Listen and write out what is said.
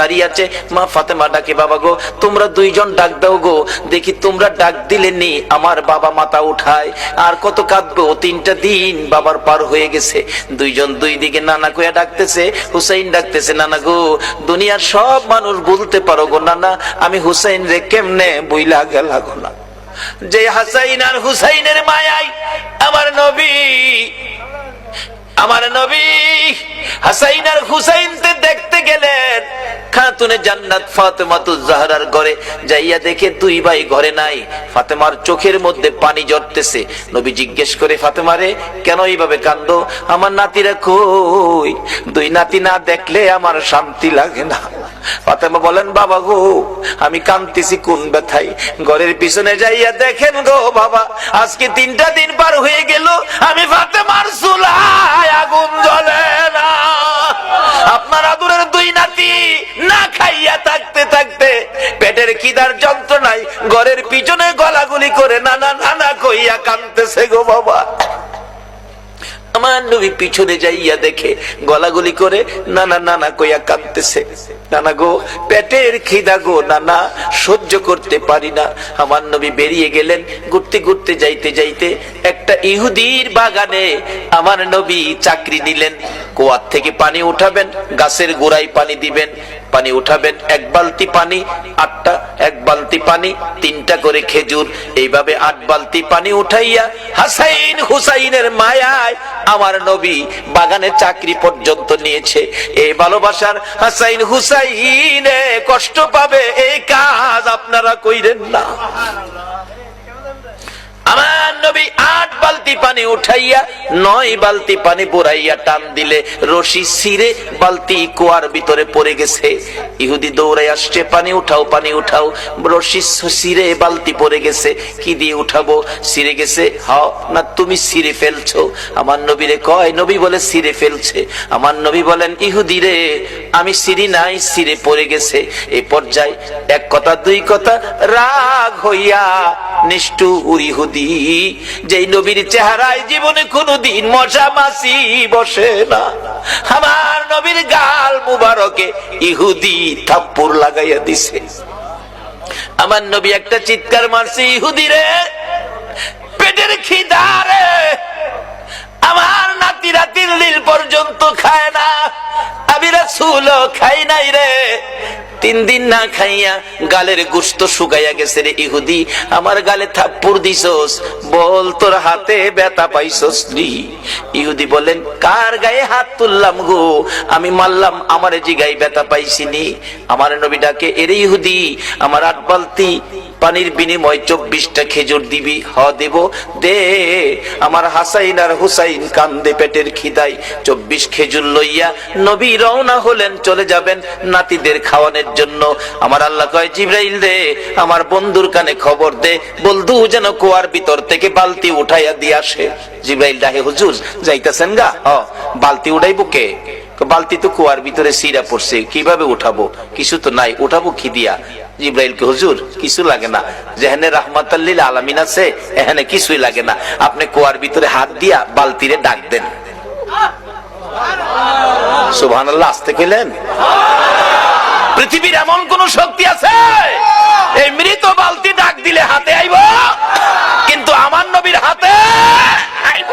দাঁড়িয়ে আছে। মা ফাতেমা ডাকে, বাবা গো তোমরা দুইজন ডাক দাও গো, দেখি তোমরা ডাক দিলে নি আমার বাবা মাথা উঠায়, আর কত কাঁদবো, 3টা দিন বাবার পার হয়ে গেছে। দুইজন দুই দিকে নানা কইয়া ডাকতেছে, হুসাইন ডাকতেছে, নানা গো দুনিয়ার সব মানুষ বলতে পারো গো নানা, আমি হুসাইন রে কেমনে বইলা গেলা গো না। যে হাসাইন আর হুসাইনের মায়ায় আমার নবী হাসাইন আর হুসাইন দেখতে গেলেন খাতুনে জান্নাত ফাতেমাতুজ জাহরার ঘরে। যাইয়া দেখে দুই ভাই ঘরে নাই। ফাতেমার চোখের মধ্যে পানি ঝরতেছে। নবী জিজ্ঞেস করে, ফাতেমা রে কেন এইভাবে কান্দো? আমার নাতিরা কই? দুই নাতি না দেখলে আমার শান্তি লাগে না। ফাতেমা বলেন, বাবা গো আমি কাঁদতেছি কোন ব্যথায়? ঘরের পিছনে যাইয়া দেখেন গো বাবা, আজকে 3টা দিন পার হয়ে গেল আমি ফাতেমার চুলায় আগুন জ্বলে না। আপনার আদরের দুই নাতি না খাইয়া থাকতে থাকতে পেটের খিদার যন্ত্রণায় ঘরের পিছনে গলাগুলি করে নানা নানা কইয়া কাঁদতেছে গো বাবা। আমার নবী পিছনে যাইয়া দেখে গলাগুলি করে নানা নানা কইয়া কাঁদতেছে। নানা গো পেটের খিদা গো নানা, সহ্য করতে পারি না। আমার নবী বেরিয়ে গেলেন। ঘুরতে ঘুরতে যাইতে যাইতে একটা ইহুদির বাগানে আমার নবী চাকরি নিলেন। কুয়ার থেকে পানি উঠাবেন, গাছের গোড়ায় পানি দিবেন, পানি উঠাবেন, 1 বালতি পানি 8টা, 1 বালতি পানি 3টা করে খেজুর, এইভাবে 8 বালতি পানি উঠাইয়া হাসাইন হুসাইনের মায়ায় আমার নবী বাগানে চাকরি পর্যন্ত নিয়েছে। এই ভালোবাসার হাসাইন হুসাইনে কষ্ট পাবে, এই কাজ আপনারা কইরেন না। আমার নবী 8 বালতি পানি উঠাইয়া 9 বালতি পানি বুড়াইয়া টান দিলে রশি ছিঁড়ে বালতি কুয়ার ভিতরে পড়ে গেছে। ইহুদি দৌড়ে আসছে, পানি উঠাও পানি উঠাও। রশি ছিঁড়ে বালতি পড়ে গেছে, কি দিয়ে উঠাবো? ছিঁড়ে গেছে। হাও না তুমি ছিঁড়ে ফেলছো? আমার নবীরে কয়, নবী বলে ছিঁড়ে ফেলছে। আমার নবী বলেন, ইহুদি রে আমি ছিঁড়ি নাই, ছিঁড়ে পড়ে গেছে। এই পর্যায়ে 1 কথা 2 কথা রাগ হইয়া নিষ্ঠুর ইহুদি, যেই নবীর চেহারায় জীবনে কোনদিন মশা মাছি বসে না, আমার নবীর গাল মুবারকে ইহুদি থাপ্পড় লাগাইয়া দিছে। আমার নবী একটা চিৎকার মারছে, ইহুদি রে পেটের খিদা রে, আমার নাতিরা 3 দিন পর্যন্ত খায় না, আমি রাসূলও খাই নাই রে। 3 দিন না খাইয়া গালের গোশত শুকাইয়া গেছে রে ইহুদি, আমার গালে থাপ্পড় দিছস, বল তোর হাতে ব্যথা পাইছস নি? ইহুদি বলেন, কার গায়ে হাত তুললাম গো? আমি মারলাম, আমার জিগায় ব্যথা পাইছিনি। আমার নবী ডাকে, এরে ইহুদি আমার 8 বালতি পানির বিনিময় 24টা খেজুর দিবি? হ দেব, দে। আমার হাসাইন আর হুসাইন কান্দে পেটের খিদায়। 24 খেজুর লইয়া নবী রওনা হলেন, চলে যাবেন নাতিদের খাওয়ানোর জন্য। আমার আল্লাহ কয়, জিবরাইল দে আমার বন্ধুর কানে খবর দে, বন্ধু যেন কুয়ার ভিতর থেকে বালতি উঠাইয়া দিয়ে আসে। জিবরাইল ডাকে, হুজুর যাইতাছেন গা? বালতি উঠাইবো কে? বালতি তো কুয়ার ভিতরে সিরা পড়ছে, কিভাবে উঠাবো? কিছু তো নাই, উঠাবো কি দিয়া? জিবরাইলকে, হুজুর কিছু লাগে না, যেখানে রাহমাতাল লিল আলামিন আছে এখানে কিছুই লাগে না, আপনি কুয়ার ভিতরে হাত দিয়া বালতিরে ডাক দেন। সুবহানাল্লাহ, আসতে কইলেন? পৃথিবীর এমন কোন শক্তি আছে এই মৃত বালতি ডাক দিলে হাতে আইব? কিন্তু আমার নবীর হাতে আইব।